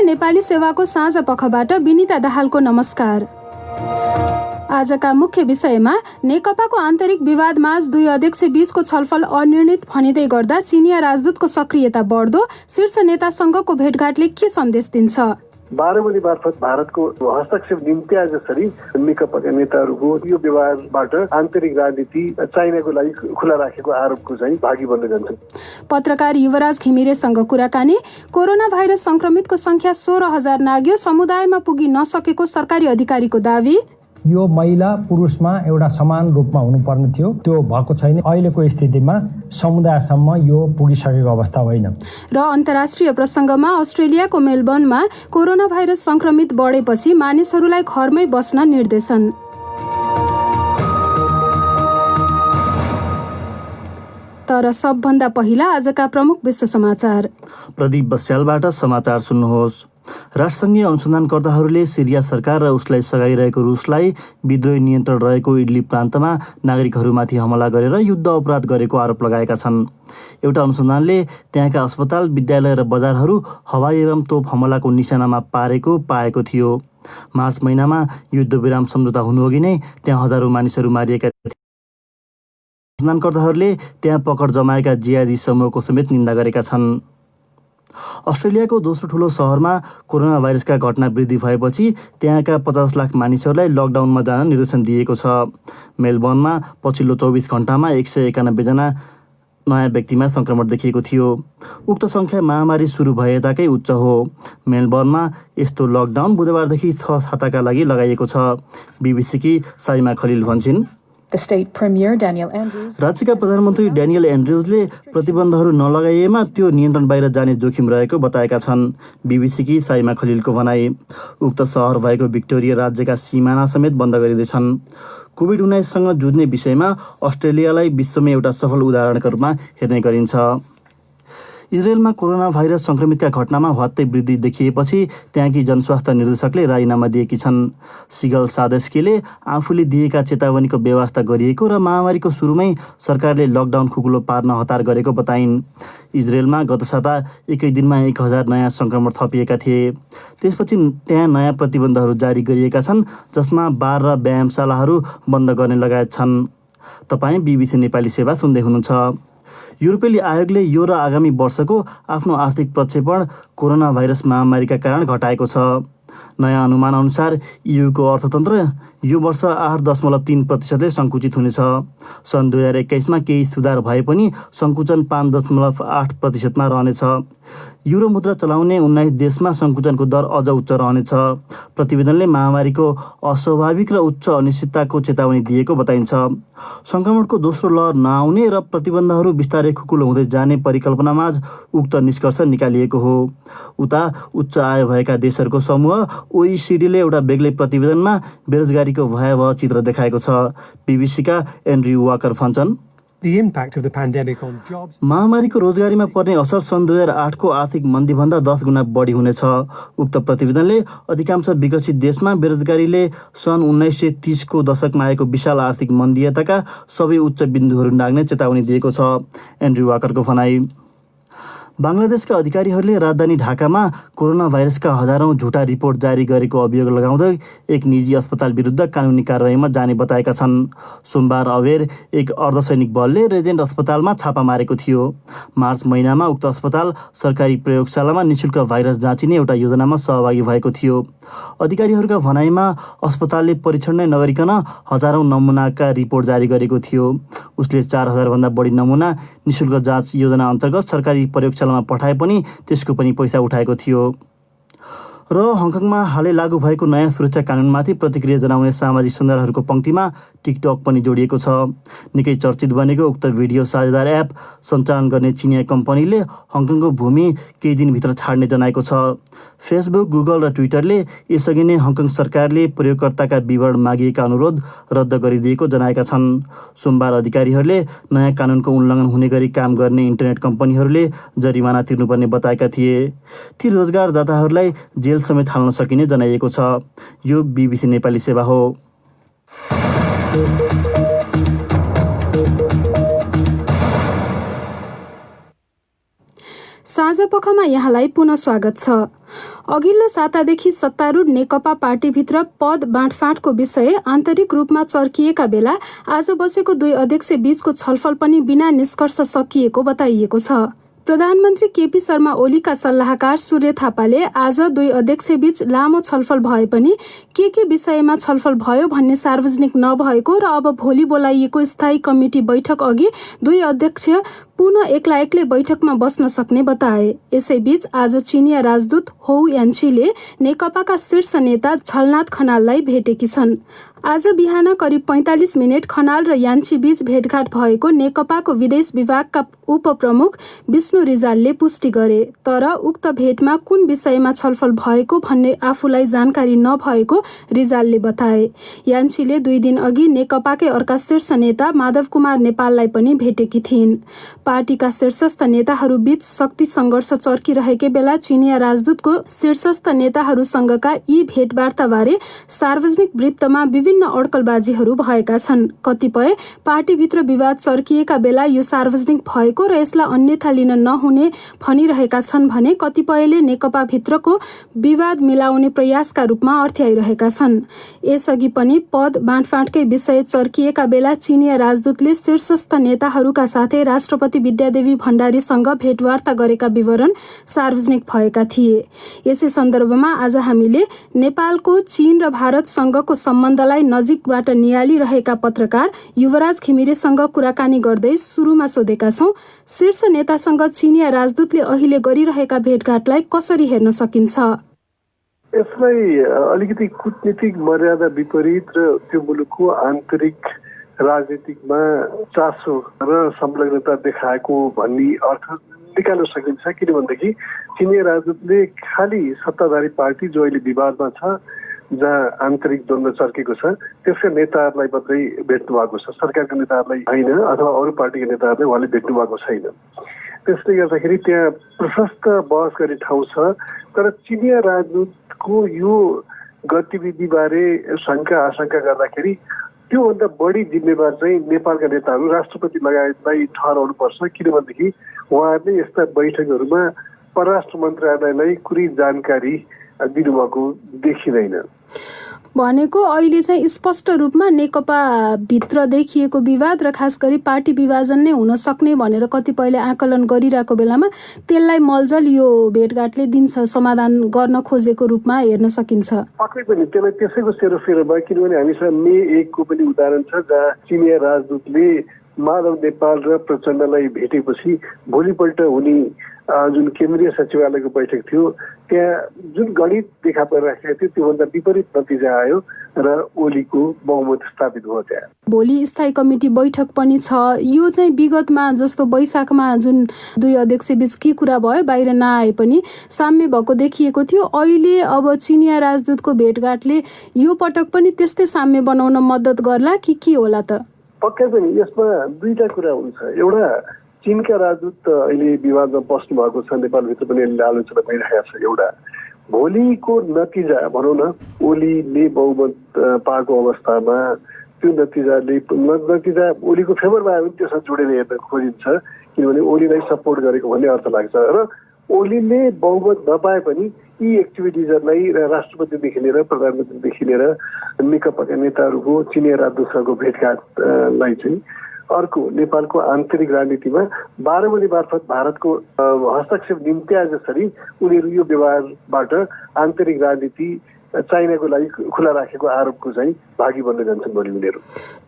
नेपाली सेवाको साँझ पखबाट विनिता दाहालको नमस्कार। आजका मुख्य विषयमा नेकपाको आन्तरिक विवादमाझ दुई अध्यक्ष बीचको छलफल अनिर्णित भनिँदै गर्दा चिनिया राजदूतको सक्रियता बढ्दो, शीर्ष नेतासँगको भेटघाटले के सन्देश दिन्छ? 12 मुली मार्फत भारतको हस्तक्षेप निम्ति जसरी नेकपाका नेताहरूको यो व्यवहारबाट आन्तरिक राजनीति चाइनाको लागि खुला राखेको आरोपको चाहिँ भागी बन्न जान्छ। पत्रकार युवराज घिमिरेसँग कुराकानी। कोरोना भाइरस संक्रमितको संख्या 16,000 नाग्यो, समुदायमा पुगी नसकेको सरकारी अधिकारीको दावी। यो महिला पुरुषमा एउटा समान रूपमा हुनुपर्ने थियो, त्यो भएको छैन। अहिलेको स्थितिमा समुदायसम्म यो पुगिसकेको अवस्था होइन। र अन्तर्राष्ट्रिय प्रसङ्गमा अस्ट्रेलियाको मेलबर्नमा कोरोना भाइरस संक्रमित बढेपछि मानिसहरूलाई घरमै बस्न निर्देशन। तर सबभन्दा पहिला आजका प्रमुख विश्व समाचार। प्रदीप बस्यालबाट समाचार सुन्नुहोस्। राष्ट्रसङ्घीय अनुसन्धानकर्ताहरूले सिरिया सरकार र उसलाई सघाइरहेको रुसलाई विद्रोही नियन्त्रण रहेको इडलिब प्रान्तमा नागरिकहरूमाथि हमला गरेर युद्ध अपराध गरेको आरोप लगाएका छन्। एउटा अनुसन्धानले त्यहाँका अस्पताल, विद्यालय र बजारहरू हवाई एवं तोप हमलाको निशानामा पाएको थियो। मार्च महिनामा युद्धविराम सम्झौता हुनुअघि नै त्यहाँ हजारौँ मानिसहरू मारिएका थिए। अनुसन्धानकर्ताहरूले त्यहाँ पकड जमाएका जिहादी समूहको समेत निन्दा गरेका छन्। अस्ट्रेलियाको दोस्रो ठुलो शहरमा कोरोना भाइरसका घटना वृद्धि भएपछि त्यहाँका 50 लाख मानिसहरूलाई लकडाउनमा जान निर्देशन दिएको छ। मेलबर्नमा पछिल्लो 24 घण्टामा 191 जना नयाँ व्यक्तिमा सङ्क्रमण देखिएको थियो। उक्त सङ्ख्या महामारी सुरु भएताकै उच्च हो। मेलबर्नमा यस्तो लकडाउन बुधबारदेखि 6 साताका लागि लगाइएको छ। बीबीसीकी साइमा खलिल भन्छन्। राज्यका प्रधानमन्त्री ड्यानियल एन्ड्रुजले प्रतिबन्धहरू नलगाइएमा त्यो नियन्त्रण बाहिर जाने जोखिम रहेको बताएका छन्। बीबीसीकी साइमा खलिलको भनाई। उक्त सहर भएको भिक्टोरिया राज्यका सिमाना समेत बन्द गरिँदैछन्। कोभिड-19सँग जुझ्ने विषयमा अस्ट्रेलियालाई विश्वमै एउटा सफल उदाहरणका रूपमा हेर्ने गरिन्छ। इजरायलमा कोरोना भाइरस संक्रमितका घटनामा हवात्तै वृद्धि देखिएपछि त्यहाँकी जनस्वास्थ्य निर्देशकले राजीनामा दिएकी छन्। सिगल सादेस्कीले आफूले दिएका चेतावनीको व्यवस्था गरिएको र महामारीको सुरुमै सरकारले लकडाउन खुकुलो पार्न हतार गरेको बताइन्। इजरायलमा गत साता एकै दिनमा 1000 नयाँ सङ्क्रमण थपिएका थिए। त्यसपछि त्यहाँ नयाँ प्रतिबन्धहरू जारी गरिएका छन्, जसमा बार र व्यायामशालाहरू बन्द गर्ने लगायत छन्। तपाईँ बीबीसी नेपाली सेवा सुन्दै हुनुहुन्छ। युरोपेली आयोगले यो र आगामी वर्षको आफ्नो आर्थिक प्रक्षेपण कोरोना भाइरस महामारीका कारण घटाएको छ। नयाँ अनुमान अनुसार इयुको अर्थतन्त्र यो वर्ष 8.3% सङ्कुचित हुनेछ। सन् 2021मा केही सुधार भए पनि सङ्कुचन 5.8%मा रहनेछ। युरो मुद्रा चलाउने 19 देशमा सङ्कुचनको दर अझ उच्च रहनेछ। प्रतिवेदनले महामारीको अस्वाभाविक र उच्च अनिश्चितताको चेतावनी दिएको बताइन्छ। सङ्क्रमणको दोस्रो लहर नआउने र प्रतिबन्धहरू बिस्तारै खुकुलो हुँदै जाने परिकल्पनामाझ उक्त निष्कर्ष निकालिएको हो। उता उच्च आय भएका देशहरूको समूह ओइसिडीले एउटा बेग्लै प्रतिवेदनमा बेरोजगारीको भयावह चित्र देखाएको छ। बीबीसीका एन्ड्रयू वाकर भन्छन्। महामारीको रोजगारीमा पर्ने असर सन् 2008को आर्थिक मन्दीभन्दा 10 गुणा बढी हुनेछ। उक्त प्रतिवेदनले अधिकांश विकसित देशमा बेरोजगारीले सन् 1930को दशकमा आएको विशाल आर्थिक मन्दीयताका सबै उच्च बिन्दुहरू नाग्ने चेतावनी दिएको छ। एन्ड्रयू वाकरको भनाई। बङ्गलादेशका अधिकारीहरूले राजधानी ढाकामा कोरोना भाइरसका हजारौँ झुटा रिपोर्ट जारी गरेको अभियोग लगाउँदै एक निजी अस्पताल विरुद्ध कानुनी कारबाहीमा जाने बताएका छन्। सोमबार अबेर एक अर्धसैनिक बलले रेजेन्ट अस्पतालमा छापा मारेको थियो। मार्च महिनामा उक्त अस्पताल सरकारी प्रयोगशालामा निःशुल्क भाइरस जाँचिने एउटा योजनामा सहभागी भएको थियो। अधिकारीहरूका भनाइमा अस्पतालले परीक्षण नै नगरिकन हजारौँ नमुनाका रिपोर्ट जारी गरेको थियो। उसले 4000 भन्दा बढी नमुना निःशुल्क जाँच योजना अन्तर्गत सरकारी प्रयोगशालामा पठाए पनि त्यसको पनि पैसा उठाएको थियो। र हङकङमा हालै लागू भएको नयाँ सुरक्षा कानुनमाथि प्रतिक्रिया जनाउने सामाजिक सञ्जालहरूको पङ्क्तिमा टिकटक पनि जोडिएको छ। निकै चर्चित बनेको उक्त भिडियो साझेदार एप सञ्चालन गर्ने चिनिया कम्पनीले हङकङको भूमि केही दिनभित्र छाड्ने जनाएको छ। फेसबुक, गुगल र ट्विटरले यसअघि नै हङकङ सरकारले प्रयोगकर्ताका विवरण मागिएका अनुरोध रद्द गरिदिएको जनाएका छन्। सोमबार अधिकारीहरूले नयाँ कानुनको उल्लङ्घन हुने गरी काम गर्ने इन्टरनेट कम्पनीहरूले जरिमाना तिर्नुपर्ने बताएका थिए। ती रोजगारदाताहरूलाई जेल समेत हाल्न सकिने जनाइएको छ। यो बीबीसी नेपाली सेवा हो। साँझपखमा यहाँलाई पुनः स्वागत छ। अघिल्लो सातादेखि सत्तारूढ नेकपा पार्टीभित्र पद बाँडफाँडको विषय आन्तरिक रूपमा चर्किएका बेला आज बसेको दुई अध्यक्ष बीचको छलफल पनि बिना निष्कर्ष सकिएको बताइएको छ। प्रधानमन्त्री केपी शर्मा ओलीका सल्लाहकार सूर्य थापाले आज दुई अध्यक्ष बीच लामो छलफल भए पनि के विषयमा छलफल भयो भन्ने सार्वजनिक नभएको र अब भोलि बोलाइएको स्थायी कमिटी बैठक अघि दुई अध्यक्ष पुनः एक्लै बैठकमा बस्न सक्ने बताए। यसैबीच आज चिनिया राजदूत हौ यान्छीले नेकपाका शीर्ष नेता झलनाथ खनाललाई भेटेकी छन्। आज बिहान करिब 45 मिनट खनाल र यान्छी बीच भेटघाट भएको नेकपाको विदेश विभागका उपप्रमुख विष्णु रिजालले पुष्टि गरे। तर उक्त भेटमा कुन विषयमा छलफल भएको भन्ने आफूलाई जानकारी नभएको रिजालले बताए। यान्छीले 2 दिन अघि नेकपाकै अर्का शीर्ष नेता माधव कुमार नेपाललाई पनि भेटेकी थिइन्। पार्टीका शीर्षस्थ नेताहरू बीच शक्ति सङ्घर्ष चर्किरहेकै बेला चिनिया राजदूतको शीर्षस्थ नेताहरूसँगका यी भेटवार्ताबारे सार्वजनिक वृत्तमा विभिन्न अड्कलबाजीहरू भएका छन्। कतिपय पार्टीभित्र विवाद चर्किएका बेला यो सार्वजनिक भएको र यसलाई अन्यथा लिन नहुने भनिरहेका छन् भने कतिपयले नेकपा भित्रको विवाद मिलाउने प्रयासका रूपमा अर्थ्याइरहेका छन्। यसअघि पनि पद बाँडफाँडकै विषय चर्किएका बेला चिनिया राजदूतले शीर्षस्थ नेताहरूका साथै राष्ट्रपति विद्यादेवी भण्डारीसँग भेटवार्ता गरेका विवरण सार्वजनिक भएका थिए। यसै सन्दर्भमा आज हामीले नेपालको चीन र भारतसँगको सम्बन्धलाई नजिकबाट नियालिरहेका पत्रकार युवराज घिमिरेसँग कुराकानी गर्दै सुरुमा सोधेका छौं, शीर्ष नेतासँग चिनिया राजदूतले अहिले गरिरहेका भेटघाटलाई कसरी हेर्न सकिन्छ? यसलाई अलिकति कूटनीतिक मर्यादा विपरीत र त्यो मुलुकको आन्तरिक राजनीतिकमा चासो र संलग्नता देखाएको भन्ने अर्थ निकाल्न सकिन्छ। किन भनेदेखि चिनिया राजदूतले खालि सत्ताधारी पार्टी जो अहिले विवादमा छ, जहाँ आन्तरिक द्वन्द्व चर्केको छ, त्यसका नेताहरूलाई मात्रै भेट्नु भएको छ, सरकारका नेताहरूलाई होइन अथवा अरू पार्टीका नेताहरूलाई उहाँले भेट्नु भएको छैन। त्यसले गर्दाखेरि त्यहाँ प्रशस्त बहस गर्ने ठाउँ छ। तर चिनिया राजदूतको यो गतिविधिबारे शङ्का आशंका गर्दाखेरि त्योभन्दा बढी जिम्मेवार चाहिँ नेपालका नेताहरू राष्ट्रपति लगायतलाई ठहराउनु पर्छ। किनभनेदेखि उहाँहरूले यस्ता बैठकहरूमा परराष्ट्र मन्त्रालयलाई कुनै जानकारी दिनुभएको देखिँदैन। भनेको अहिले चाहिँ स्पष्ट रूपमा नेकपा भित्र देखिएको विवाद र खास गरी पार्टी विभाजन नै हुन सक्ने भनेर कतिपयले आकलन गरिरहेको बेलामा त्यसलाई मलजल यो भेटघाटले दिन्छ, समाधान गर्न खोजेको रूपमा हेर्न सकिन्छ। पक्कै पनि त्यसलाई त्यसैको सेरोफेरोमा, किनभने हामीसँग मे 1 को पनि उदाहरण छ जहाँ चिनिया राजदूतले माधव नेपाल र प्रचण्डलाई भेटेपछि भोलिपल्ट हुने जुन केन्द्रीय सचिवालयको बैठक थियो त्यहाँ जुन गणित देखा परिराखेको थियो त्योभन्दा विपरीत नतिजा आयो र ओलीको बहुमत स्थापित भयो। त्यहाँ भोलि स्थायी कमिटी बैठक पनि छ। यो चाहिँ विगतमा जस्तो वैशाखमा जुन दुई अध्यक्ष बीच के कुरा भयो बाहिर नआए पनि साम्य भएको देखिएको थियो। अहिले अब चिनिया राजदूतको भेटघाटले यो पटक पनि त्यस्तै साम्य बनाउन मद्दत गर्ला कि के होला त? पक्कै पनि यसमा दुईटा कुरा हुन्छ। एउटा चीनका राजदूत अहिले विवादमा बस्नु भएको छ, नेपालभित्र पनि यसले आलोचना भइरहेको छ। एउटा भोलिको नतिजा भनौँ न, ओलीले बहुमत पाएको अवस्थामा त्यो नतिजा ओलीको फेभरमा आयो भने त्यसमा जोडेर हेर्न खोजिन्छ, किनभने ओलीलाई सपोर्ट गरेको भन्ने अर्थ लाग्छ। र ओलीले बहुमत नपाए पनि यी एक्टिभिटिजहरूलाई राष्ट्रपतिदेखि लिएर प्रधानमन्त्रीदेखि लिएर नेकपाका नेताहरूको चिनिया राजदूतसँगको भेटघाटलाई चाहिँ अर्को नेपालको आन्तरिक राजनीतिमा 12 मणि मार्फत भारतको हस्तक्षेप निम्त्याए जसरी उनीहरू यो व्यवहारबाट आन्तरिक राजनीति चाइनाको लागि खुला राखेको आरोपको चाहिँ भागी बन्न जान्छन् भोलि उनीहरू।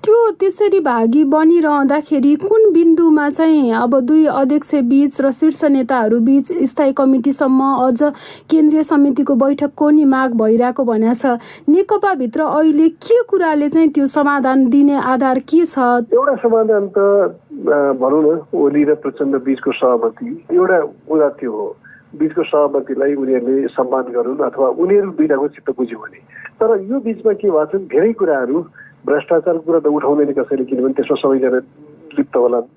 त्यो त्यसरी भागी बनिरहँदाखेरि कुन बिन्दुमा चाहिँ अब दुई अध्यक्ष बीच र शीर्ष नेताहरू बीच स्थायी कमिटीसम्म अझ केन्द्रीय समितिको बैठकको नि माग भइरहेको भनेको छ। नेकपाभित्र अहिले के कुराले चाहिँ त्यो समाधान दिने आधार के छ? एउटा समाधान त भनौँ न ओली र प्रचण्ड बीचको सहमति एउटा कुरा त्यो हो। बीचको सहमतिलाई उनीहरूले सम्मान गरून् अथवा उनीहरू दुईटाको चित्त बुझ्यो भने। तर यो बीचमा के भएको छ, धेरै कुराहरू भ्रष्टाचारको कुरा त उठाउँदैन कसैले, किनभने त्यसमा सबैजना लिप्त होलान्।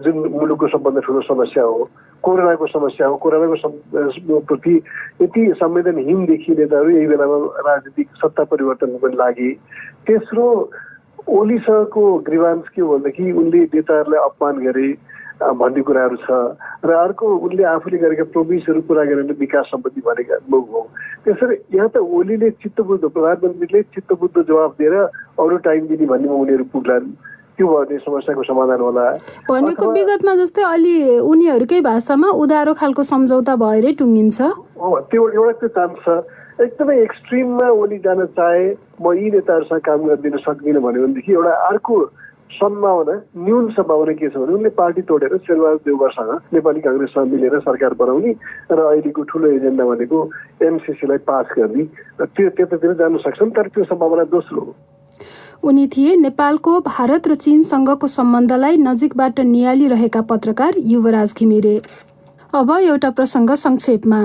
जुन मुलुकको सबभन्दा ठुलो समस्या हो, कोरोनाको समस्या हो, कोरोनाको प्रति यति संवेदनहीन देखिने नेताहरू यही बेलामा राजनीतिक सत्ता परिवर्तनको पनि लागि। तेस्रो ओलीसँगको ग्रिभान्स के हो भनेदेखि उनले नेताहरूलाई अपमान गरे, भन्ने कुराहरू छ र अर्को उनले आफूले गरेका प्रोमिसहरू पुरा गरेर विकास सम्बन्धी भनेका लोक हो। त्यसरी यहाँ त ओलीले चित्तबुद्ध प्रधानमन्त्रीले चित्तबुद्ध जवाब दिएर अरू टाइम दिने भन्नेमा उनीहरू पुग्लान्, त्यो भने समस्याको समाधान होला भनेको विगतमा जस्तै अलि उनीहरूकै भाषामा उधारो खालको सम्झौता भएरै टुङ्गिन्छ। त्यो एउटा त्यो चान्स छ। एकदमै एक्सट्रिममा ओली जान चाहे म यी नेताहरूसँग काम गरिदिन सक्दिनँ भन्यो भनेदेखि एउटा अर्को सम्भावना, न्यून सम्भावना के छ भने उनले पार्टी तोडेर शेरबहादुर देउवासँग नेपाली काङ्ग्रेससँग मिलेर सरकार बनाउने र अहिलेको ठुलो एजेन्डा भनेको एमसिसीलाई पास गर्ने र त्यो त्यतातिर जान सक्छन्। तर त्यो सम्भावना दोस्रो हो। उनी थिए नेपालको भारत र चीनसँगको सम्बन्धलाई नजिकबाट नियालिरहेका पत्रकार युवराज घिमिरे। अब एउटा प्रसङ्ग संक्षेपमा।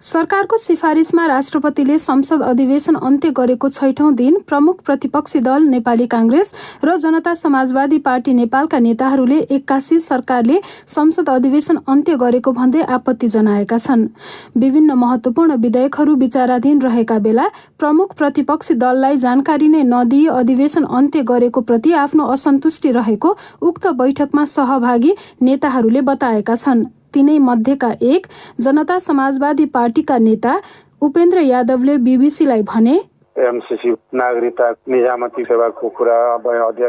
सरकारको सिफारिसमा राष्ट्रपतिले संसद अधिवेशन अन्त्य गरेको 6औं दिन प्रमुख प्रतिपक्षी दल नेपाली काङ्ग्रेस र जनता समाजवादी पार्टी नेपालका नेताहरूले 81 सरकारले संसद अधिवेशन अन्त्य गरेको भन्दै आपत्ति जनाएका छन्। विभिन्न महत्वपूर्ण विधेयकहरू विचाराधीन रहेका बेला प्रमुख प्रतिपक्षी दललाई जानकारी नै नदिई अधिवेशन अन्त्य गरेको प्रति आफ्नो असन्तुष्टि रहेको उक्त बैठकमा सहभागी नेताहरूले बताएका छन्। तिनै मध्येका एक जनता समाजवादी पार्टीका नेता उपेन्द्र यादवले बीबीसीलाई भने, एमसीसी नागरिकता निजामती सेवाको कुरा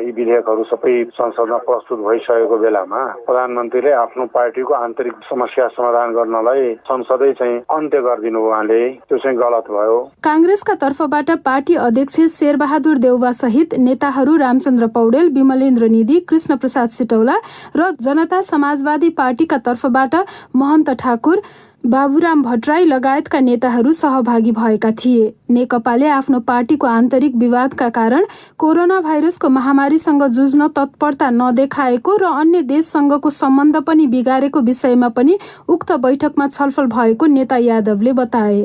यी विधेयकहरू सबै संसदमा प्रस्तुत भइसकेको बेलामा प्रधानमन्त्रीले आफ्नो पार्टीको आन्तरिक समस्या समाधान गर्नलाई संसदै चाहिँ अन्त्य गरिदिनु उहाँले, त्यो चाहिँ गलत भयो। काङ्ग्रेसका तर्फबाट पार्टी अध्यक्ष शेरबहादुर देउवा सहित नेताहरू रामचन्द्र पौडेल, विमलेन्द्र निधि, कृष्ण प्रसाद सिटौला र जनता समाजवादी पार्टीका तर्फबाट महन्त ठाकुर, बाबुराम भट्टराई लगायतका नेताहरू सहभागी भएका थिए। नेकपाले आफ्नो पार्टीको आन्तरिक विवादका कारण कोरोना भाइरसको महामारीसँग जुझ्न तत्परता नदेखाएको र अन्य देशसँगको सम्बन्ध पनि बिगारेको विषयमा पनि उक्त बैठकमा छलफल भएको नेता यादवले बताए।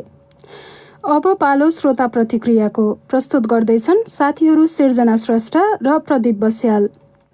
अब पालो श्रोता प्रतिक्रियाको। प्रस्तुत गर्दैछन् साथीहरू सिर्जना श्रेष्ठ र प्रदीप बस्याल।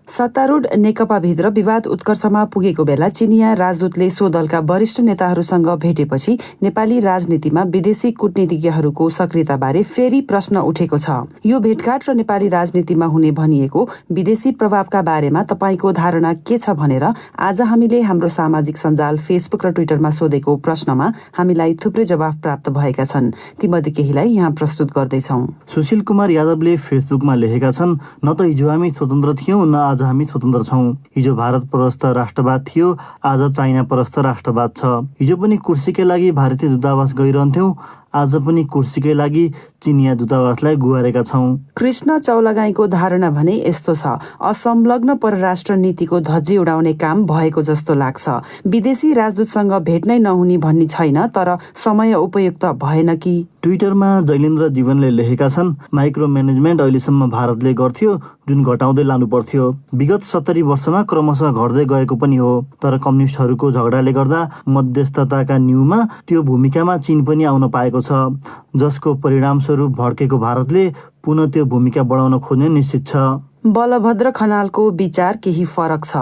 सत्तारूढ नेकपाभित्र विवाद उत्कर्षमा पुगेको बेला चिनिया राजदूतले सो दलका वरिष्ठ नेताहरूसँग भेटेपछि नेपाली राजनीतिमा विदेशी कूटनीतिज्ञहरूको सक्रियताबारे फेरि प्रश्न उठेको छ। यो भेटघाट र नेपाली राजनीतिमा हुने भनिएको विदेशी प्रभावका बारेमा तपाईँको धारणा के छ भनेर आज हामीले हाम्रो सामाजिक सञ्जाल फेसबुक र ट्विटरमा सोधेको प्रश्नमा हामीलाई थुप्रै जवाफ प्राप्त भएका छन्। तीमध्ये केहीलाई यहाँ प्रस्तुत गर्दैछौँ। सुशील कुमार यादवले फेसबुकमा लेखेका छन्, न त हिजो हामी स्वतन्त्र थियौँ न आज हामी स्वतन्त्र छौँ। हिजो भारत परस्त राष्ट्रवाद थियो, आज चाइना परस्त राष्ट्रवाद छ। हिजो पनि कुर्सीकै लागि भारतीय दूतावास गइरहन्थ्यौँ, आज पनि कुर्सीकै लागि चिनिया दूतावासलाई गुहारेका छौँ। कृष्ण चौलागाईको धारणा भने यस्तो छ, असंलग्न परराष्ट्र नीतिको धज्जी उडाउने काम भएको जस्तो लाग्छ। विदेशी राजदूतसँग भेट्नै नहुने भन्ने छैन, तर समय उपयुक्त भएन कि। ट्विटरमा जैलेन्द्र जीवनले लेखेका छन्, माइक्रो म्यानेजमेन्ट अहिलेसम्म भारतले गर्थ्यो जुन घटाउँदै लानु पर्थ्यो। विगत 70 वर्षमा क्रमशः घट्दै गएको पनि हो, तर कम्युनिस्टहरूको झगडाले गर्दा मध्यस्थताका न्यूमा त्यो भूमिकामा चीन पनि आउन पाएको छ, जसको परिणामस्वरूप भड्केको भारतले पुनः त्यो भूमिका बढाउन खोज्ने निश्चित छ। बलभद्र खनालको विचार केही फरक छ।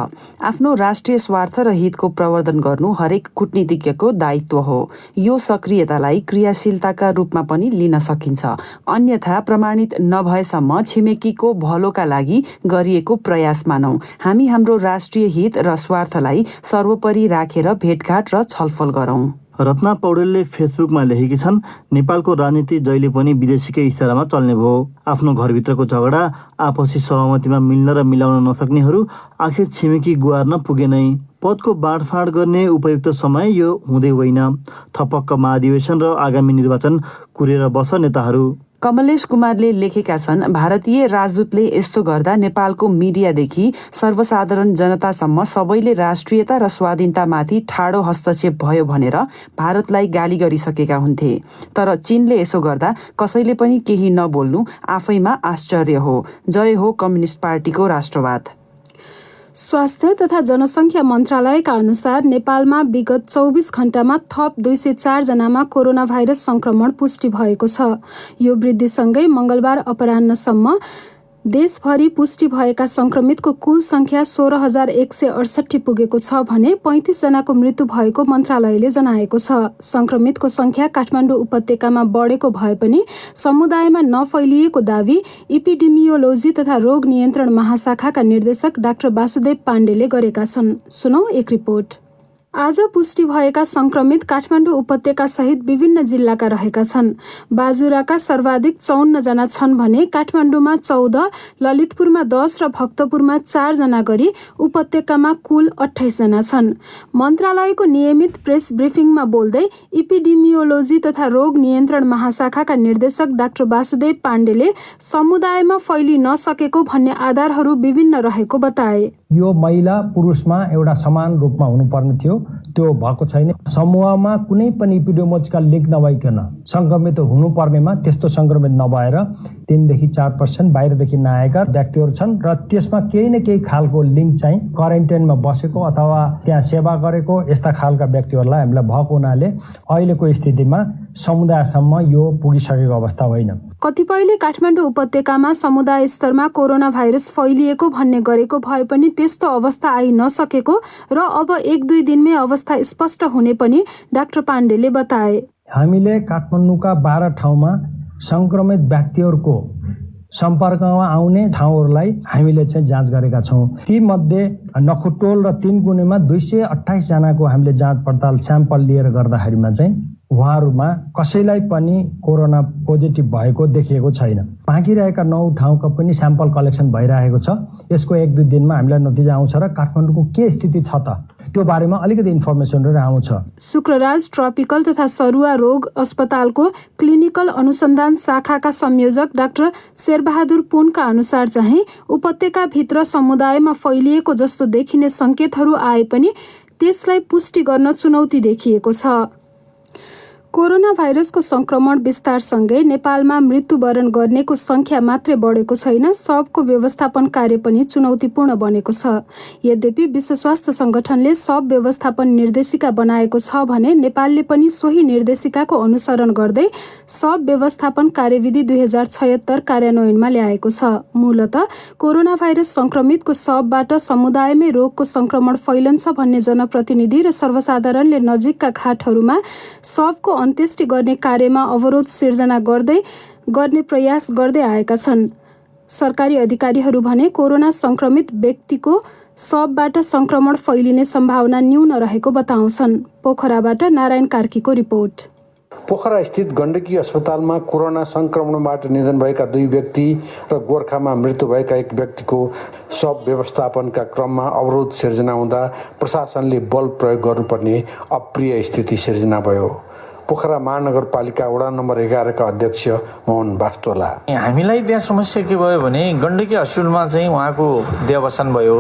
आफ्नो राष्ट्रिय स्वार्थ र हितको प्रवर्धन गर्नु हरेक कूटनीतिज्ञको दायित्व हो। यो सक्रियतालाई क्रियाशीलताका रूपमा पनि लिन सकिन्छ। अन्यथा प्रमाणित नभएसम्म छिमेकीको भलोका लागि गरिएको प्रयास मानौँ। हामी हाम्रो राष्ट्रिय हित र स्वार्थलाई सर्वोपरि राखेर भेटघाट र छलफल गरौँ। रत्ना पौडेलले फेसबुकमा लेखेकी छन्, नेपालको राजनीति जहिले पनि विदेशीकै इसारामा चल्ने भयो। आफ्नो घरभित्रको झगडा आपसी सहमतिमा मिल्न र मिलाउन नसक्नेहरू आखिर छिमेकी गुहार्न पुगे नै। पदको बाँडफाँड गर्ने उपयुक्त समय यो हुँदै होइन। थपक्क महाधिवेशन र आगामी निर्वाचन कुरेर बस नेताहरू। कमलेश कुमारले लेखेका छन्, भारतीय राजदूतले यस्तो गर्दा नेपालको मिडियादेखि सर्वसाधारण जनतासम्म सबैले राष्ट्रियता र स्वाधीनतामाथि ठाडो हस्तक्षेप भयो भनेर भारतलाई गाली गरिसकेका हुन्थे। तर चीनले यसो गर्दा कसैले पनि केही नबोल्नु आफैमा आश्चर्य हो। जय हो कम्युनिस्ट पार्टीको राष्ट्रवाद। स्वास्थ्य तथा जनसङ्ख्या मन्त्रालयका अनुसार नेपालमा विगत 24 घण्टामा थप 204 जनामा कोरोना भाइरस संक्रमण पुष्टि भएको छ। यो वृद्धिसँगै मंगलबार अपराह्नसम्म देशभरि पुष्टि भएका संक्रमितको कुल संख्या 16,168 पुगेको छ भने 35 जनाको मृत्यु भएको मन्त्रालयले जनाएको छ। संक्रमितको संख्या काठमाडौँ उपत्यकामा बढेको भए पनि समुदायमा नफैलिएको दावी एपिडेमियोलोजी तथा रोग नियन्त्रण महाशाखाका निर्देशक डाक्टर वासुदेव पाण्डेले गरेका छन्। सुनौ एक रिपोर्ट। आज पुष्टि भएका संक्रमित काठमाडौँ उपत्यका सहित विभिन्न जिल्लाका रहेका छन्। बाजुराका सर्वाधिक 54 जना छन् भने काठमाडौँमा 14, ललितपुरमा 10 र भक्तपुरमा 4 जना गरी उपत्यकामा कुल 28 जना छन्। मन्त्रालयको नियमित प्रेस ब्रिफिङमा बोल्दै एपिडेमियोलोजी तथा रोग नियन्त्रण महाशाखाका निर्देशक डाक्टर वासुदेव पाण्डेले समुदायमा फैलि नसकेको भन्ने आधारहरू विभिन्न रहेको बताए। यो महिला पुरुषमा एउटा समान रूपमा हुनुपर्ने थियो, त्यो भएको छैन। समूहमा कुनै पनि एपिडेमियोलोजिकल लिङ्क नभइकन संक्रमित हुनुपर्नेमा त्यस्तो संक्रमित नभएर 3 देखि 4% बाहिरदेखि नआएका व्यक्तिहरू छन् र त्यसमा केही न केही खालको लिङ्क चाहिँ क्वारेन्टाइनमा बसेको अथवा त्यहाँ सेवा गरेको यस्ता खालका व्यक्तिहरूलाई हामीलाई भएको हुनाले अहिलेको स्थितिमा समुदायसम्म यो पुगिसकेको अवस्था होइन। कतिपयले काठमाडौँ उपत्यकामा समुदाय स्तरमा कोरोना भाइरस फैलिएको भन्ने गरेको भए पनि त्यस्तो अवस्था आइ नसकेको र अब 1-2 दिनमै अवस्था स्पष्ट हुने पनि डाक्टर पाण्डेले बताए। हामीले काठमाडौँका 12 ठाउँमा संक्रमित व्यक्तिहरूको सम्पर्कमा आउने ठाउँहरूलाई हामीले चाहिँ जाँच गरेका छौँ। ती मध्ये नखुटोल र 3 गुनेमा 228 जनाको हामीले जाँच पडताल स्याम्पल लिएर गर्दाखेरिमा चाहिँ उहाँहरूमा कसैलाई पनि कोरोना पोजिटिभ भएको देखिएको छैन। बाँकी रहेका 9 ठाउँको पनि स्याम्पल कलेक्सन भइरहेको छ। यसको 1-2 दिनमा हामीलाई नतिजा आउँछ र काठमाडौँको के स्थिति छ त त्यो बारेमा अलिकति इन्फर्मेसन आउँछ। शुक्रराज ट्रपिकल तथा सरुवा रोग अस्पतालको क्लिनिकल अनुसन्धान शाखाका संयोजक डाक्टर शेरबहादुर पुनका अनुसार चाहिँ उपत्यकाभित्र समुदायमा फैलिएको जस्तो देखिने संकेतहरू आए पनि त्यसलाई पुष्टि गर्न चुनौती देखिएको छ। कोरोना भाइरसको संक्रमण विस्तारसँगै नेपालमा मृत्युवरण गर्नेको संख्या मात्रै बढेको छैन, शवको व्यवस्थापन कार्य पनि चुनौतीपूर्ण बनेको छ। यद्यपि विश्व स्वास्थ्य संगठनले शव व्यवस्थापन निर्देशिका बनाएको छ भने नेपालले पनि सोही निर्देशिकाको अनुसरण गर्दै शव व्यवस्थापन कार्यविधि 2076 कार्यान्वयनमा ल्याएको छ। मूलतः कोरोना भाइरस संक्रमितको शवबाट समुदायमै रोगको संक्रमण फैलन्छ भन्ने जनप्रतिनिधि र सर्वसाधारणले नजिकका घाटहरूमा शवको अन्त्येष्टि गर्ने कार्यमा अवरोध सिर्जना गर्ने प्रयास गर्दै आएका छन्। सरकारी अधिकारीहरू भने कोरोना संक्रमित व्यक्तिको शवबाट संक्रमण फैलिने सम्भावना न्यून रहेको बताउँछन्। पोखराबाट नारायण कार्कीको रिपोर्ट। पोखरा स्थित गण्डकी अस्पतालमा कोरोना संक्रमणबाट निधन भएका 2 व्यक्ति र गोर्खामा मृत्यु भएका 1 व्यक्तिको शव व्यवस्थापनका क्रममा अवरोध सिर्जना हुँदा प्रशासनले बल प्रयोग गर्नुपर्ने अप्रिय स्थिति सिर्जना भयो। पोखरा महानगरपालिका वडा नम्बर 11 का अध्यक्ष मोहन बास्तोला। हामीलाई त्यहाँ समस्या के भयो भने गण्डकी हस्पिटलमा चाहिँ उहाँको देहावसान भयो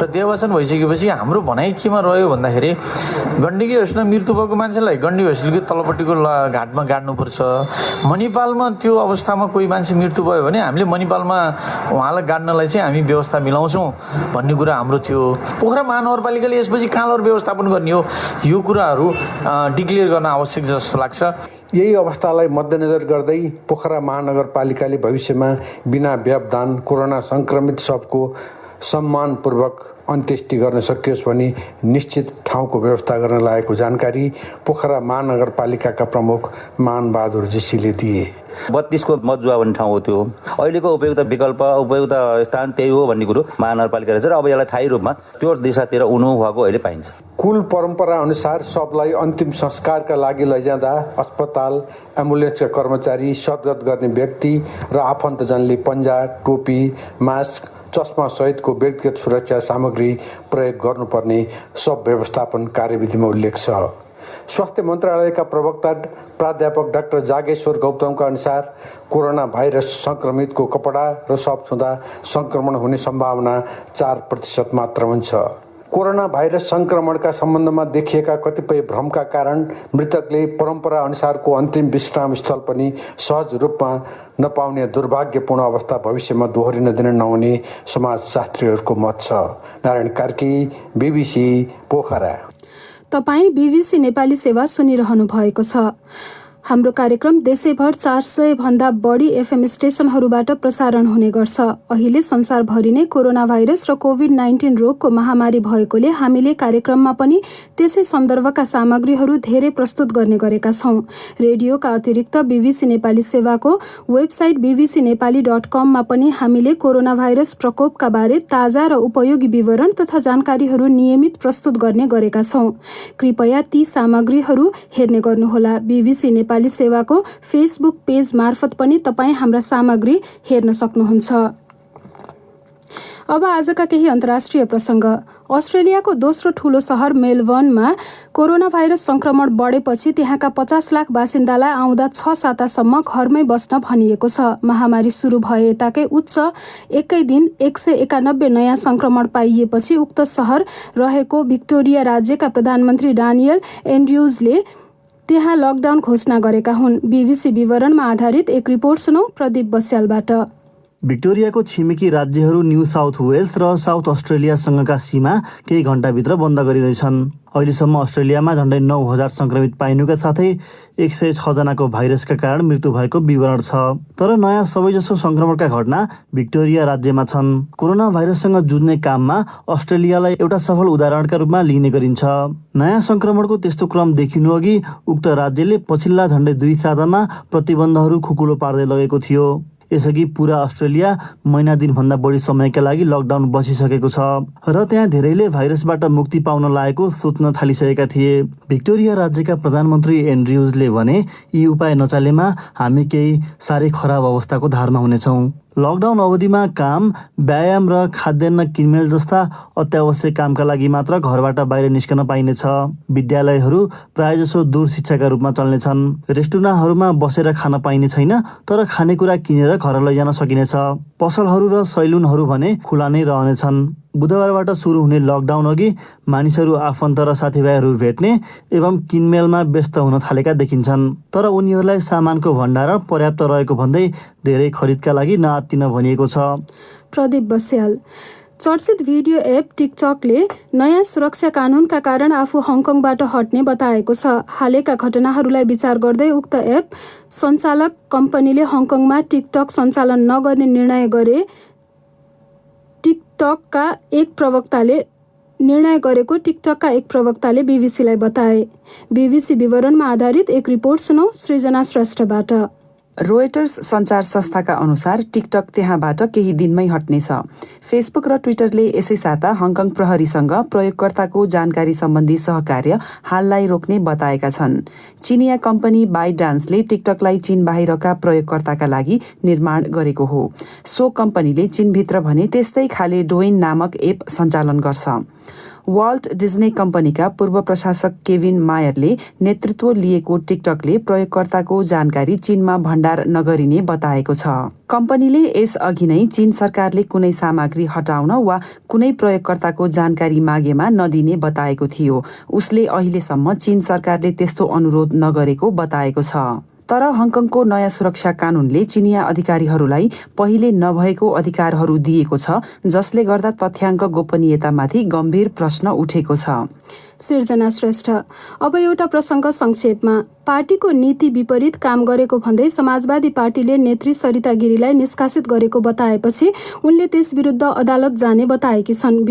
र देहावसान भइसकेपछि हाम्रो भनाइ केमा रह्यो भन्दाखेरि गण्डकी हस्पिटलमा मृत्यु भएको मान्छेलाई गण्डकी हस्पिटलको तलपट्टिको घाटमा गाड्नुपर्छ। मणिपालमा त्यो अवस्थामा कोही मान्छे मृत्यु भयो भने हामीले मणिपालमा उहाँलाई गाड्नलाई चाहिँ हामी व्यवस्था मिलाउँछौँ भन्ने कुरा हाम्रो थियो। पोखरा महानगरपालिकाले यसपछि कहाँ व्यवस्थापन गर्ने हो यो कुराहरू डिक्लेयर गर्न आवश्यक जस्तो लाग्छ। यही अवस्थालाई मध्यनजर गर्दै पोखरा महानगरपालिकाले भविष्यमा बिना व्यवधान कोरोना संक्रमित शवको सम्मानपूर्वक अन्त्येष्टि गर्न सकियोस् भनी निश्चित ठाउँको व्यवस्था गर्न लागेको जानकारी पोखरा महानगरपालिकाका प्रमुख मानबहादुर जीसीले दिए। 32 को मजुवा भन्ने ठाउँ हो त्यो। अहिलेको उपयुक्त विकल्प उपयुक्त स्थान त्यही हो भन्ने कुरो महानगरपालिकाले चाहिँ अब यसलाई थायी रूपमा त्यो दिशातिर उनु भएको अहिले पाइन्छ। कुल परम्परा अनुसार शवलाई अन्तिम संस्कारका लागि लैजाँदा अस्पताल एम्बुलेन्सका कर्मचारी, सद्गत गर्ने व्यक्ति र आफन्तजनले पन्जा, टोपी, मास्क, चस्मा सहितको व्यक्तिगत सुरक्षा सामग्री प्रयोग गर्नुपर्ने शव व्यवस्थापन कार्यविधिमा उल्लेख छ। स्वास्थ्य मन्त्रालयका प्रवक्ता प्राध्यापक डाक्टर जागेश्वर गौतमका अनुसार कोरोना भाइरस संक्रमितको कपडा र शव छुँदा संक्रमण हुने सम्भावना 4% मात्र हुन्छ। कोरोना भाइरस संक्रमणका सम्बन्धमा देखिएका कतिपय भ्रमका कारण मृतकले परम्परा अनुसारको अन्तिम विश्राम स्थल पनि सहज रूपमा नपाउने दुर्भाग्यपूर्ण अवस्था भविष्यमा दोहोरिन दिन नहुने समाजशास्त्रीहरूको मत छ। नारायण कार्की, BBC, पोखरा। तपाईँ BBC नेपाली सेवा सुनिरहनु भएको छ। हाम्रो कार्यक्रम देशैभर 400 भन्दा बढी FM स्टेशनहरूबाट प्रसारण हुने गर्छ। अहिले संसारभरि नै कोरोना भाइरस र कोभिड-19 रोगको महामारी भएकोले हामीले कार्यक्रममा पनि त्यसै सन्दर्भका सामग्रीहरू धेरै प्रस्तुत गर्ने गरेका छौं। रेडियोका अतिरिक्त BBC नेपाली सेवाको वेबसाइट bbcnepali.com मा पनि हामीले कोरोना भाइरस प्रकोपका बारे ताजा र उपयोगी विवरण तथा जानकारीहरू नियमित प्रस्तुत गर्ने गरेका छौं। कृपया ती सामग्रीहरू हेर्ने गर्नुहोला। BBC नेपाली सेवाको फेसबुक पेज मार्फत पनि तपाईँ हाम्रा सामग्री हेर्न सक्नुहुन्छ। अब आजका केही अन्तर्राष्ट्रिय प्रसङ्ग। अस्ट्रेलियाको दोस्रो ठूलो शहर मेलबर्नमा कोरोना भाइरस संक्रमण बढेपछि त्यहाँका 50 लाख बासिन्दालाई आउँदा 6 सातासम्म घरमै बस्न भनिएको छ। महामारी सुरु भए यताकै उच्च एकै दिन 191 नयाँ संक्रमण पाइएपछि उक्त शहर रहेको भिक्टोरिया राज्यका प्रधानमन्त्री डानियल एन्ड्रुजले त्यहाँ लकडाउन घोषणा गरेका हुन्। BBC विवरणमा आधारित एक रिपोर्ट सुनौ प्रदीप बस्यालबाट। भिक्टोरियाको छिमेकी राज्यहरू न्यू साउथ वेल्स र साउथ अस्ट्रेलियासँगका सीमा केही घण्टाभित्र बन्द गरिँदैछन्। अहिलेसम्म अस्ट्रेलियामा झण्डै 9,000 संक्रमित पाइनुका साथै 106 जनाको भाइरसका कारण मृत्यु भएको विवरण छ। तर नयाँ सबैजसो संक्रमणका घटना भिक्टोरिया राज्यमा छन्। कोरोना भाइरससँग जुझ्ने काममा अस्ट्रेलियालाई एउटा सफल उदाहरणका रूपमा लिइने गरिन्छ। नयाँ संक्रमणको त्यस्तो क्रम देखिनु अघि उक्त राज्यले पछिल्ला झण्डै 2 सातामा प्रतिबन्धहरू खुकुलो पार्दै लगेको थियो। यसअघि पूरा अस्ट्रेलिया महिना दिनभन्दा बढी समयका लागि लकडाउन बसिसकेको छ र त्यहाँ धेरैले भाइरसबाट मुक्ति पाउन लागेको सोच्न थालिसकेका थिए। भिक्टोरिया राज्यका प्रधानमन्त्री एन्ड्रुजले भने यी उपाय नचालेमा हामी केही साह्रै खराब अवस्थाको धारमा हुनेछौँ। लकडाउन अवधिमा काम, व्यायाम र खाद्यान्न किनमेल जस्ता अत्यावश्यक कामका लागि मात्र घरबाट बाहिर निस्कन पाइनेछ। विद्यालयहरू प्रायजसो दूर शिक्षाका रूपमा चल्नेछन्। रेस्टुरेन्टहरूमा बसेर खान पाइने छैन, तर खानेकुरा किनेर घर लैजान सकिनेछ। पसलहरू र सैलुनहरू भने खुला नै रहनेछन्। बुधबारबाट सुरु हुने लकडाउन अघि मानिसहरू आफन्त र साथीभाइहरू भेट्ने एवं किनमेलमा व्यस्त हुन थालेका देखिन्छन्। तर उनीहरूलाई सामानको भण्डारण पर्याप्त रहेको भन्दै धेरै खरिदका लागि नआत्तिन भनिएको छ। प्रदीप बस्याल। चर्चित भिडियो एप टिकटकले नयाँ सुरक्षा कानूनका कारण आफू हङकङबाट हट्ने बताएको छ। हालैका घटनाहरूलाई विचार गर्दै उक्त एप सञ्चालक कम्पनीले हङकङमा टिकटक सञ्चालन नगर्ने निर्णय गरे। निर्णय गरेको टिकटकका एक प्रवक्ताले बीबीसीलाई बताए। बीबीसी विवरणमा आधारित एक रिपोर्ट सुनौ सृजना श्रेष्ठबाट। रोयटर्स सञ्चार संस्थाका अनुसार टिकटक त्यहाँबाट केही दिनमै हट्नेछ। फेसबुक र ट्विटरले यसै साता हङकङ प्रहरीसँग प्रयोगकर्ताको जानकारी सम्बन्धी सहकार्य हाललाई रोक्ने बताएका छन्। चिनिया कम्पनी बाइडान्सले टिकटकलाई चीन बाहिरका प्रयोगकर्ताका लागि निर्माण गरेको हो। सो कम्पनीले चीनभित्र भने त्यस्तै खाले डोइन नामक एप सञ्चालन गर्छ। वाल्ट डिज्नी कम्पनीका पूर्व प्रशासक केभिन मायरले नेतृत्व लिएको टिकटकले प्रयोगकर्ताको जानकारी चीनमा भण्डार नगरिने बताएको छ। कम्पनीले यस अघि नै चीन सरकारले कुनै सामग्री हटाउन वा कुनै प्रयोगकर्ताको जानकारी मागेमा नदिने बताएको थियो। उसले अहिलेसम्म चीन सरकारले त्यस्तो अनुरोध नगरेको बताएको छ। तर हङकङको नयाँ सुरक्षा कानूनले चिनिया अधिकारीहरूलाई पहिले नभएको अधिकारहरू दिएको छ, जसले गर्दा तथ्याङ्क गोपनीयतामाथि गम्भीर प्रश्न उठेको छ। सिर्जना श्रेष्ठ। अब एउटा प्रसङ्ग संक्षेपमा। पार्टीको नीति विपरीत काम गरेको भन्दै समाजवादी पार्टीले नेत्री सरिता गिरीलाई निष्कासित गरेको बताएपछि उनले त्यस विरुद्ध अदालत जाने बताएकी छन्।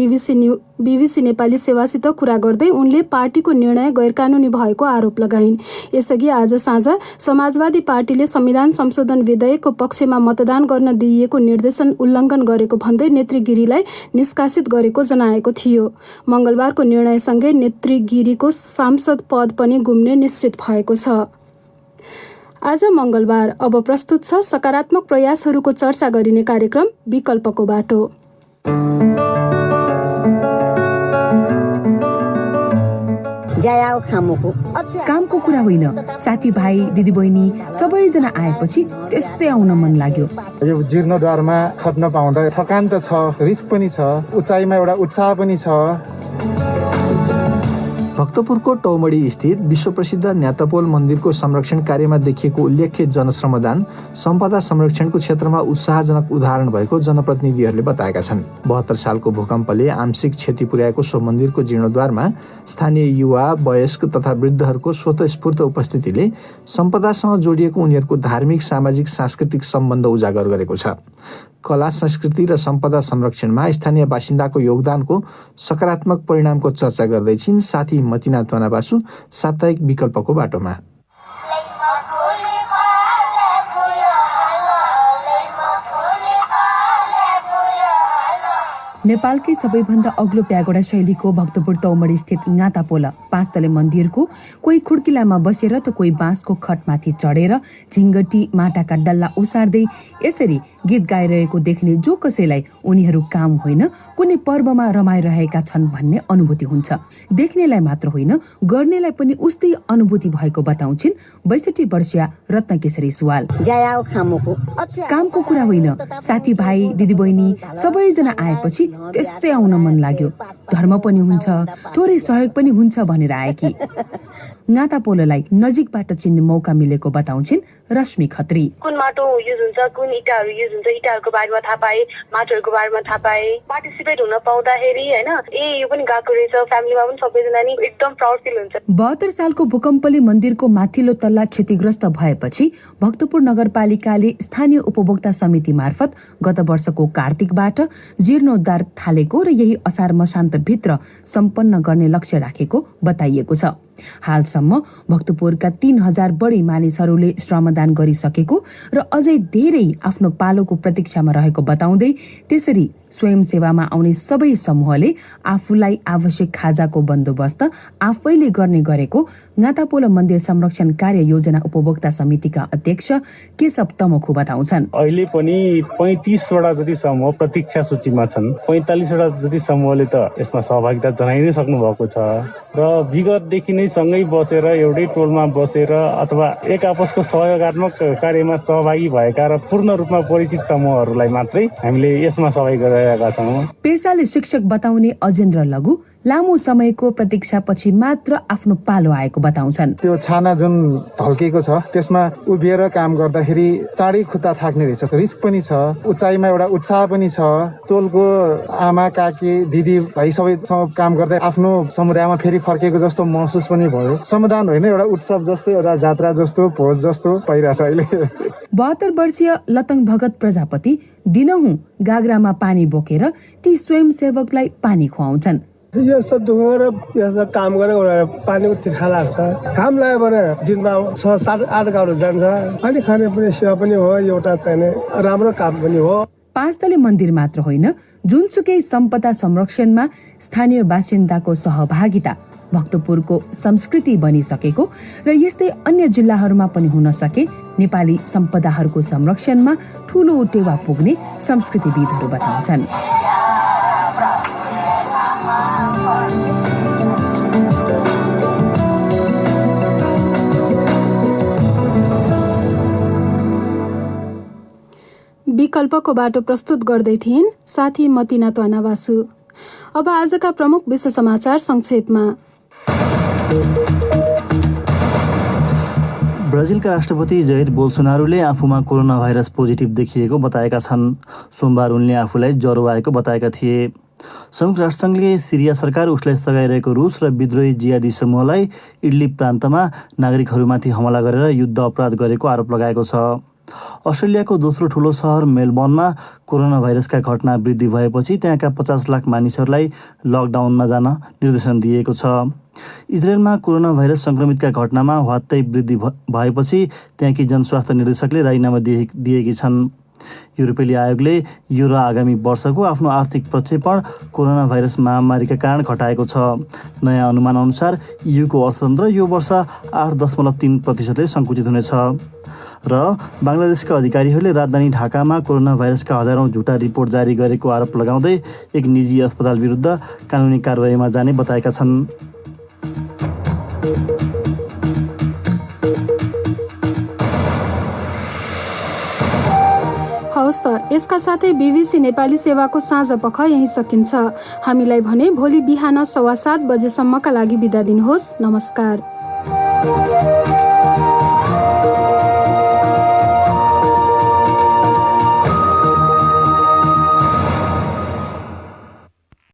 बीबीसी नेपाली सेवासित कुरा गर्दै उनले पार्टीको निर्णय गैरकानूनी भएको आरोप लगाइन्। यसअघि आज साँझ समाजवादी पार्टीले संविधान संशोधन विधेयकको पक्षमा मतदान गर्न दिइएको निर्देशन उल्लङ्घन गरेको भन्दै नेत्री गिरीलाई निष्कासित गरेको जनाएको थियो। मंगलबारको निर्णयसँगै नेत्री गिरीको सांसद पद पनि गुम्ने निश्चित भएको छ। आज मंगलबार। अब प्रस्तुत छ सकारात्मक प्रयासहरूको चर्चा गरिने कार्यक्रम विकल्पको बाटो। कामको कुरा होइन, साथीभाइ दिदीबहिनी सबैजना आएपछि त्यसै आउन मन लाग्यो। यो जीर्णोद्धारमा खट्न पाउँदा थकान त छ, रिस्क पनि छ, उचाइमा एउटा उत्साह पनि छ। भक्तपुरको टौमडी स्थित विश्व प्रसिद्ध न्यातपोल मन्दिरको संरक्षण कार्यमा देखिएको उल्लेख्य जनश्रमदान सम्पदा संरक्षणको क्षेत्रमा उत्साहजनक उदाहरण भएको जनप्रतिनिधिहरूले बताएका छन्। 72 सालको भूकम्पले आंशिक क्षति पुर्याएको सो मन्दिरको जीर्णोद्धारमा स्थानीय युवा, वयस्क तथा वृद्धहरूको स्वतस्फूर्त उपस्थितिले सम्पदासँग जोडिएको उनीहरूको धार्मिक, सामाजिक, सांस्कृतिक सम्बन्ध उजागर गरेको छ। कला, संस्कृति र सम्पदा संरक्षणमा स्थानीय बासिन्दाको योगदानको सकारात्मक परिणामको चर्चा गर्दै छिन् साथी मतिना त्वनाबासु साप्ताहिक विकल्पको बाटोमा। नेपालकै सबैभन्दा अग्लो प्यागोडा शैलीको भक्तपुर तौमडी स्थित ङातापोल 5 तले मन्दिरको कोही खुड्किलामा बसेर त कोही बाँसको खटमाथि चढेर झिङ्गटी माटाका डल्ला उसार्दै यसरी गीत गाइरहेको देख्ने जो कसैलाई उनीहरू काम होइन कुनै पर्वमा रमाइरहेका छन् भन्ने अनुभूति हुन्छ। देख्नेलाई मात्र होइन गर्नेलाई पनि उस्तै अनुभूति भएको बताउँछिन् 62 वर्षीया रत्नकेशरी सुवाल। कामको कुरा होइन, साथीभाइ, दिदीबहिनी सबैजना आएपछि त्यसै आउन मन लाग्यो। धर्म पनि हुन्छ, थोरै सहयोग पनि हुन्छ भनेर आएकी। ङातापोललाई नजिकबाट चिन्ने मौका मिलेको बताउँछिन् रश्मि खत्री। कुन माटो युज हुन्छ, कुन इँटाहरू युज हुन्छ, इँटाहरूको बारेमा थाहा पाए, माटोहरूको बारेमा थाहा पाए, पार्टिसिपेट हुन पाउँदाखेरि हैन यो पनि गएको रहेछ, फ्यामिलीमा पनि सबैजना नि एकदम प्राउड फिल हुन्छ। 72 सालको भूकम्पले मन्दिरको माथिल्लो तल्ला क्षतिग्रस्त भएपछि भक्तपुर नगरपालिकाले स्थानीय उपभोक्ता समिति मार्फत गत वर्षको कार्तिकबाट जीर्णोद्धार थालेको र यही असार मसान्तभित्र सम्पन्न गर्ने लक्ष्य राखेको बताइएको छ। हालसम्म भक्तपुरका 3000 बढी मानिसहरूले श्रमदान गरिसकेको र अझै धेरै आफ्नो पालोको प्रतीक्षामा रहेको बताउँदै त्यसरी स्वयंसेवामा आउने सबै समूहले आफूलाई आवश्यक खाजाको बन्दोबस्त आफैले गर्ने गरेको ङातापोल मन्दिर संरक्षण कार्य योजना उपभोक्ता समितिका अध्यक्ष केशव तमखु बताउँछन्। अहिले पनि 35 वटा जति समूह प्रतीक्षा सूचीमा छन्। 45 वटा जति समूहले त यसमा सहभागिता जनाइ नै सक्नु भएको छ र विगतदेखि नै सँगै बसेर एउटै टोलमा बसेर अथवा एक आपसको सहयोगात्मक कार्यमा सहभागी भएका र पूर्ण रूपमा परिचित समूहहरूलाई मात्रै हामीले यसमा सहभागी गरिरहेका छौँ। पेसाले शिक्षक बताउने अजेन्द्र लघु लामो समयको प्रतीक्षापछि मात्र आफ्नो पालो आएको बताउँछन्। त्यो छाना जुन ढल्केको छ त्यसमा उभिएर काम गर्दाखेरि चाँडै खुट्टा थाक्ने रहेछ, रिस्क पनि छ, उचाइमा एउटा उत्साह पनि छ। टोलको आमा, काकी, दिदी भाइ सबैसँग काम गर्दै आफ्नो समुदायमा फेरि फर्केको जस्तो महसुस पनि भयो। समुदाय होइन, एउटा उत्सव जस्तो, एउटा जात्रा जस्तो, भोज जस्तो भइरहेछ अहिले। 72 वर्षीय लतङ भगत प्रजापति दिनहुँ गाग्रामा पानी बोकेर ती स्वयंसेवकलाई पानी खुवाउँछन्। यस्तो दुःख गरेर यस्तो काम गरेर पानीको तिर्खा लाग्छ। काम लाग्यो भने दिनमा 6-7-8 गाउँ जान्छ। पानी खाने पनि सेवा पनि हो, एउटा चाहिने राम्रो काम पनि हो। 5 तले मन्दिर मात्र होइन, जुनसुकै सम्पदा संरक्षणमा स्थानीय बासिन्दाको सहभागिता भक्तपुरको संस्कृति बनिसकेको र यस्तै अन्य जिल्लाहरूमा पनि हुन सके नेपाली सम्पदाहरूको संरक्षणमा ठूलो टेवा पुग्ने संस्कृतिविदहरू बताउँछन्। विकल्पको बाटो प्रस्तुत गर्दै थिइन् साथी मतिना त्वनाबासु। अब आजका प्रमुख विश्व समाचार संक्षेपमा। ब्राजिलका राष्ट्रपति जैर बोल्सोनारोले आफूमा कोरोना भाइरस पोजिटिभ देखिएको बताएका छन्। सोमबार उनले आफूलाई ज्वरो आएको बताएका थिए। संयुक्त राष्ट्रसङ्घले सिरिया सरकार उसलाई सघाइरहेको रुस र विद्रोही जिहादी समूहलाई इडलिब प्रान्तमा नागरिकहरूमाथि हमला गरेर युद्ध अपराध गरेको आरोप लगाएको छ। अस्ट्रेलियाको दोस्रो ठुलो सहर मेलबर्नमा कोरोना भाइरसका घटना वृद्धि भएपछि त्यहाँका 50 लाख मानिसहरूलाई लकडाउनमा जान निर्देशन दिएको छ। इजरायलमा कोरोना भाइरस सङ्क्रमितका घटनामा हवात्तै वृद्धि भएपछि त्यहाँकी जनस्वास्थ्य निर्देशकले राजीनामा दिएकी छन्। युरोपेली आयोगले यो र आगामी वर्षको आफ्नो आर्थिक प्रक्षेपण कोरोना भाइरस महामारीका कारण घटाएको छ। नयाँ अनुमान अनुसार युको अर्थतन्त्र यो वर्ष 8.3% सङ्कुचित हुनेछ। र बङ्गलादेशका अधिकारीहरूले राजधानी ढाकामा कोरोना भाइरसका हजारौं झुटा रिपोर्ट जारी गरेको आरोप लगाउँदै एक निजी अस्पताल विरुद्ध कानुनी कारबाहीमा जाने बताएका छन्। हवस् त यसका साथै BBC नेपाली सेवाको साँझ पख यही सकिन्छ। हामीलाई भने भोलि बिहान 7:15 बजेसम्मका लागि बिदा दिनुहोस्। नमस्कार।